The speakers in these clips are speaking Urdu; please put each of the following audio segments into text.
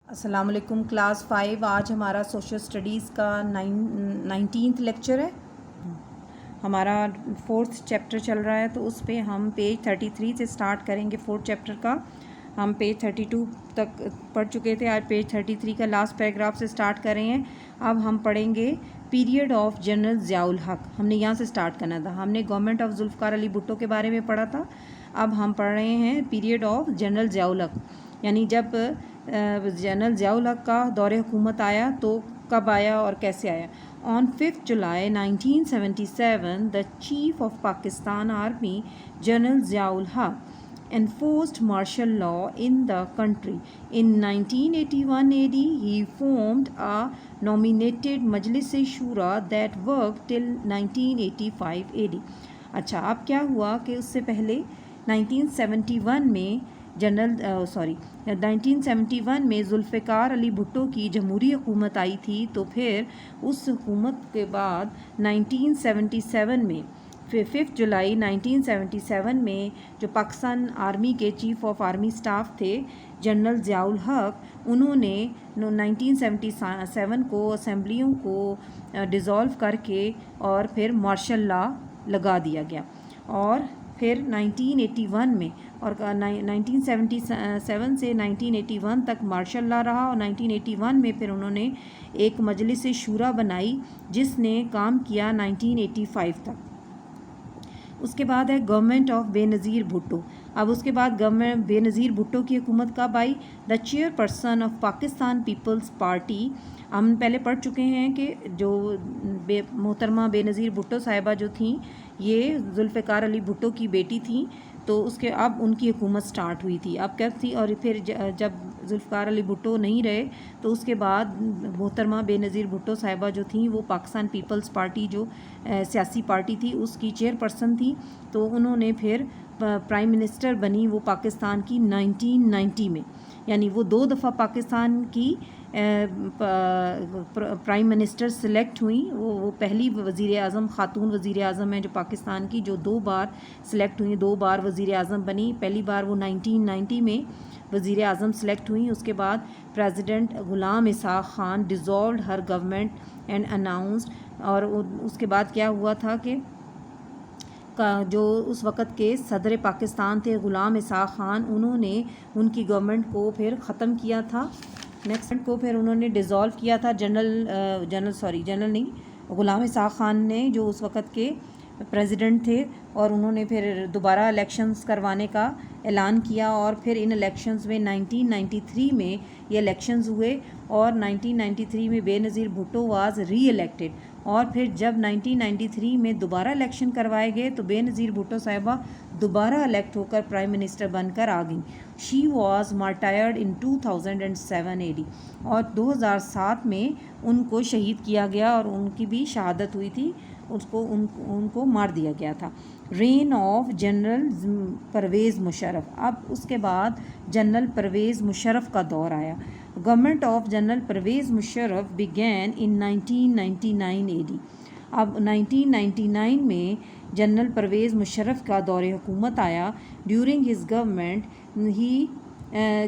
السلام علیکم کلاس 5 آج ہمارا سوشل اسٹڈیز کا 19th لیکچر ہے. ہمارا 4th چیپٹر چل رہا ہے تو اس پہ ہم پیج 33 سے سٹارٹ کریں گے. 4th چیپٹر کا ہم پیج 32 تک پڑھ چکے تھے. آج پیج 33 کا لاسٹ پیراگراف سے سٹارٹ کر رہے ہیں. اب ہم پڑھیں گے پیریڈ آف جنرل ضیاء الحق. ہم نے یہاں سے سٹارٹ کرنا تھا. ہم نے گورنمنٹ آف ذوالفقار علی بھٹو کے بارے میں پڑھا تھا. اب ہم پڑھ رہے ہیں پیریڈ آف جنرل ضیاء الحق، یعنی جب جنرل ضیاء الحق کا دور حکومت آیا تو کب آیا اور کیسے آیا. آن 5 جولائی 1977 the chief of Pakistan Army General Zia ul Haq enforced martial law in the country. In 1981 AD he formed a nominated Majlis-e-Shura that worked till 1985 AD. اچھا، اب کیا ہوا کہ اس سے پہلے 1971 میں 1971 میں ذوالفقار علی بھٹو کی جمہوری حکومت آئی تھی. تو پھر اس حکومت کے بعد 1977 میں 5 جولائی 1977 میں جو پاکستان آرمی کے چیف آف آرمی سٹاف تھے جنرل ضیاء الحق، انہوں نے 1977 کو اسمبلیوں کو ڈیزالو کر کے اور پھر مارشل لا لگا دیا گیا. اور پھر 1981 میں اور 1977 سے 1981 تک مارشل لا رہا، اور 1981 میں پھر انہوں نے ایک مجلس شورا بنائی جس نے کام کیا 1985 تک. اس کے بعد ہے گورنمنٹ آف بے نظیر بھٹو. اب اس کے بعد گورنمنٹ بے نظیر بھٹو کی حکومت کب آئی؟ The chairperson of Pakistan Peoples Party. ہم پہلے پڑھ چکے ہیں کہ جو محترمہ بے نظیر بھٹو صاحبہ جو تھیں یہ ذوالفقار علی بھٹو کی بیٹی تھیں. تو اس کے اب ان کی حکومت سٹارٹ ہوئی تھی. اب کب تھی؟ اور پھر جب ذوالفقار علی بھٹو نہیں رہے تو اس کے بعد محترمہ بے نظیر بھٹو صاحبہ جو تھیں وہ پاکستان پیپلز پارٹی جو سیاسی پارٹی تھی اس کی چیئر پرسن تھی. تو انہوں نے پھر پرائم منسٹر بنی وہ پاکستان کی 1990 میں، یعنی وہ 2 دفعہ پاکستان کی پرائم منسٹر سلیکٹ ہوئیں. وہ پہلی وزیر اعظم خاتون وزیر اعظم ہیں جو پاکستان کی، جو 2 بار سلیکٹ ہوئیں، 2 بار وزیر اعظم بنی. پہلی بار وہ 1990 میں وزیر اعظم سلیکٹ ہوئیں. اس کے بعد president Ghulam Ishaq Khan dissolved her government and announced. اور اس کے بعد کیا ہوا تھا کہ جو اس وقت کے صدر پاکستان تھے غلام اسحاق خان، انہوں نے ان کی گورنمنٹ کو پھر ختم کیا تھا. نیکسٹ کو پھر انہوں نے ڈیزالو کیا تھا جنرل نہیں، غلام اسحاق خان نے جو اس وقت کے پریزیڈنٹ تھے، اور انہوں نے پھر دوبارہ الیکشنز کروانے کا اعلان کیا. اور پھر ان الیکشنز میں 1993 میں یہ الیکشنز ہوئے اور 1993 میں بے نظیر بھٹو واز ری الیکٹڈ. اور پھر جب 1993 میں دوبارہ الیکشن کروائے گئے تو بے نظیر بھٹو صاحبہ دوبارہ الیکٹ ہو کر پرائم منسٹر بن کر آ گئیں. She was martyred in 2007 AD. اور 2007 میں ان کو شہید کیا گیا اور ان کی بھی شہادت ہوئی تھی، ان کو مار دیا گیا تھا. رین آف جنرل پرویز مشرف. اب اس کے بعد جنرل پرویز مشرف کا دور آیا. Government of general Pervez Musharraf began in 1999 AD. اب 1999 میں جنرل پرویز مشرف کا دور حکومت آیا. During his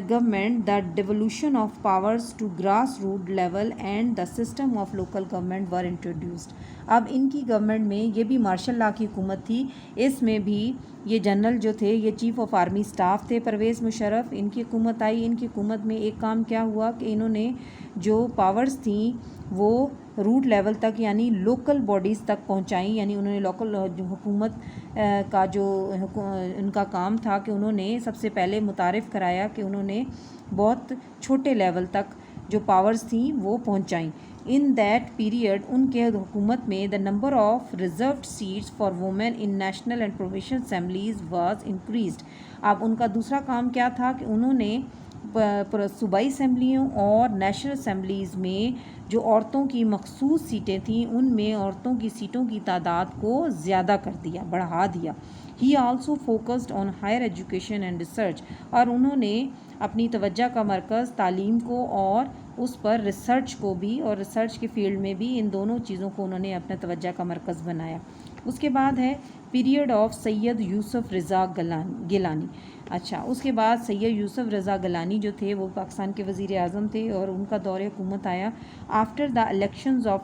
government the devolution of powers to grassroots level and the system of local government were introduced. اب ان کی گورنمنٹ میں یہ بھی مارشل لا کی حکومت تھی. اس میں بھی یہ جنرل جو تھے یہ چیف آف آرمی سٹاف تھے پرویز مشرف. ان کی حکومت آئی. ان کی حکومت میں ایک کام کیا ہوا کہ انہوں نے جو پاورز تھیں وہ روٹ لیول تک یعنی لوکل باڈیز تک پہنچائیں. یعنی انہوں نے لوکل حکومت کا جو ان کا کام تھا کہ انہوں نے سب سے پہلے متعارف کرایا کہ انہوں نے بہت چھوٹے لیول تک جو پاورز تھیں وہ پہنچائیں. ان دیٹ پیریڈ ان کے حکومت میں the number of reserved seats for women in national and provincial assemblies was increased. اب ان کا دوسرا کام کیا تھا کہ انہوں نے صوبائی اسمبلیوں اور نیشنل اسمبلیز میں جو عورتوں کی مخصوص سیٹیں تھیں ان میں عورتوں کی سیٹوں کی تعداد کو زیادہ کر دیا، بڑھا دیا. He also focused on higher education and research. اور انہوں نے اپنی توجہ کا مرکز تعلیم کو اور اس پر ریسرچ کو بھی، اور ریسرچ کے فیلڈ میں بھی ان دونوں چیزوں کو انہوں نے اپنا توجہ کا مرکز بنایا. اس کے بعد ہے پیریڈ آف سید یوسف رضا گیلانی. اچھا، اس کے بعد سید یوسف رضا گیلانی جو تھے وہ پاکستان کے وزیر اعظم تھے اور ان کا دور حکومت آیا آفٹر دا الیکشنز آف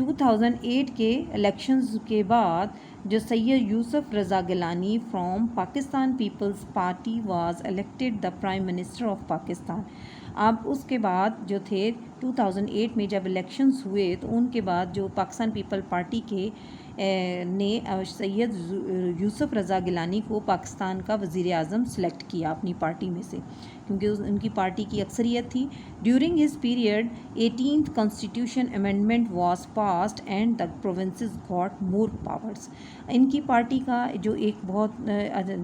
2008 کے الیکشنز کے بعد جو Syed Yousaf Raza Gilani from Pakistan Peoples Party was elected the prime minister of Pakistan. اب اس کے بعد جو تھے 2008 میں جب الیکشنز ہوئے تو ان کے بعد جو پاکستان پیپل پارٹی کے نے سید یوسف رضا گیلانی کو پاکستان کا وزیر اعظم سلیکٹ کیا اپنی پارٹی میں سے، کیونکہ ان کی پارٹی کی اکثریت تھی. During his period 18th constitution amendment was passed and the provinces got more powers. ان کی پارٹی کا جو ایک بہت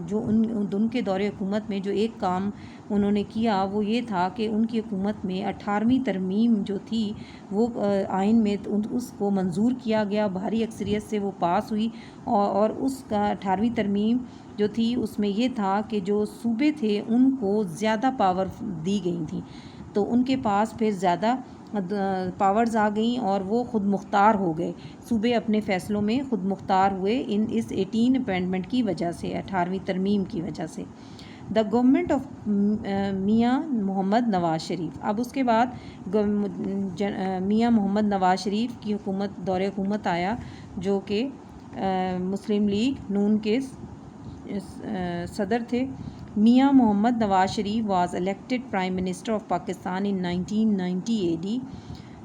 جو ان کے دور حکومت میں جو ایک کام انہوں نے کیا وہ یہ تھا کہ ان کی حکومت میں 18ویں ترمیم جو تھی وہ آئین میں اس کو منظور کیا گیا، بھاری اکثریت سے وہ پاس ہوئی، اور اس کا 18ویں ترمیم جو تھی اس میں یہ تھا کہ جو صوبے تھے ان کو زیادہ پاور دی گئی تھیں، تو ان کے پاس پھر زیادہ پاورز آ گئیں اور وہ خود مختار ہو گئے، صوبے اپنے فیصلوں میں خود مختار ہوئے اس 18 امینڈمنٹ کی وجہ سے، 18ویں ترمیم کی وجہ سے. دا گورنمنٹ آف میاں محمد نواز شریف. اب اس کے بعد میاں محمد نواز شریف کی دور حکومت آیا جو کہ مسلم لیگ نون کے صدر تھے. Mian Muhammad Nawaz Sharif was elected prime minister of Pakistan in 1990 AD,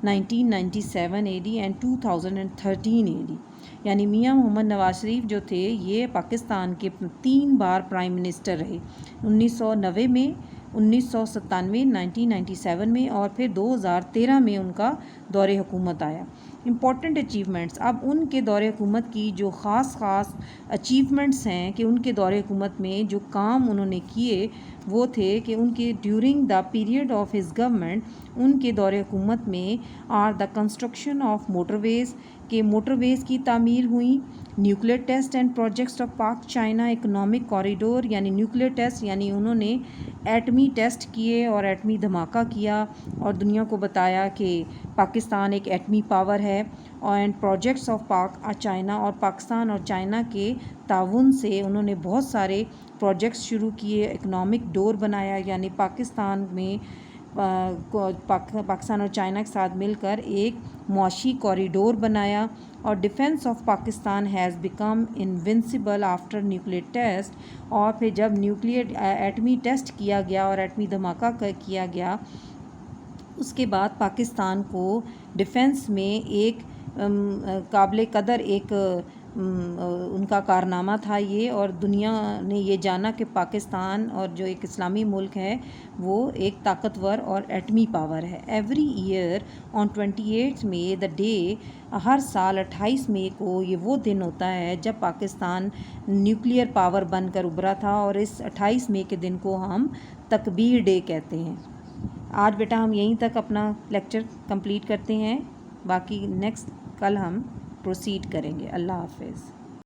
1997 AD and 2013 AD. یعنی میاں محمد نواز شریف جو تھے یہ پاکستان کے 3 بار پرائم منسٹر رہے، 1990 میں، 1997 1997 میں اور پھر 2013 میں ان کا دور حکومت آیا. Important achievements. اب ان کے دور حکومت کی جو خاص اچیومنٹس ہیں کہ ان کے دور حکومت میں جو کام انہوں نے کیے وہ تھے کہ ان کے during the period of his government ان کے دور حکومت میں are the construction of motorways, کہ موٹر ویز کی تعمیر ہوئیں، nuclear test and projects of Pak China economic corridor. یعنی نیوکلیئر ٹیسٹ یعنی انہوں نے ایٹمی ٹیسٹ کیے اور ایٹمی دھماکہ کیا اور دنیا کو بتایا کہ پاکستان ایک ایٹمی پاور ہے. And projects of Pak China, اور پاکستان اور چائنا کے تعاون سے انہوں نے بہت سارے پروجیکٹس شروع کیے. اکنامک ڈور بنایا، یعنی پاکستان میں پاکستان اور چائنا کے ساتھ مل کر ایک معاشی کوریڈور بنایا. اور defence of Pakistan has become invincible after nuclear test. اور پھر جب ایٹمی ٹیسٹ کیا گیا اور ایٹمی دھماکہ کیا گیا اس کے بعد پاکستان کو ڈیفنس میں ایک قابل قدر ایک ان کا کارنامہ تھا یہ، اور دنیا نے یہ جانا کہ پاکستان اور جو ایک اسلامی ملک ہے وہ ایک طاقتور اور ایٹمی پاور ہے. Every year on 28 May the day, ہر سال 28 مئی کو یہ وہ دن ہوتا ہے جب پاکستان نیوکلیئر پاور بن کر ابھرا تھا، اور اس 28 مئی کے دن کو ہم تکبیر ڈے کہتے ہیں. آج بیٹا ہم یہیں تک اپنا لیکچر کمپلیٹ کرتے ہیں، باقی نیکسٹ کل ہم پروسیڈ کریں گے. اللہ حافظ.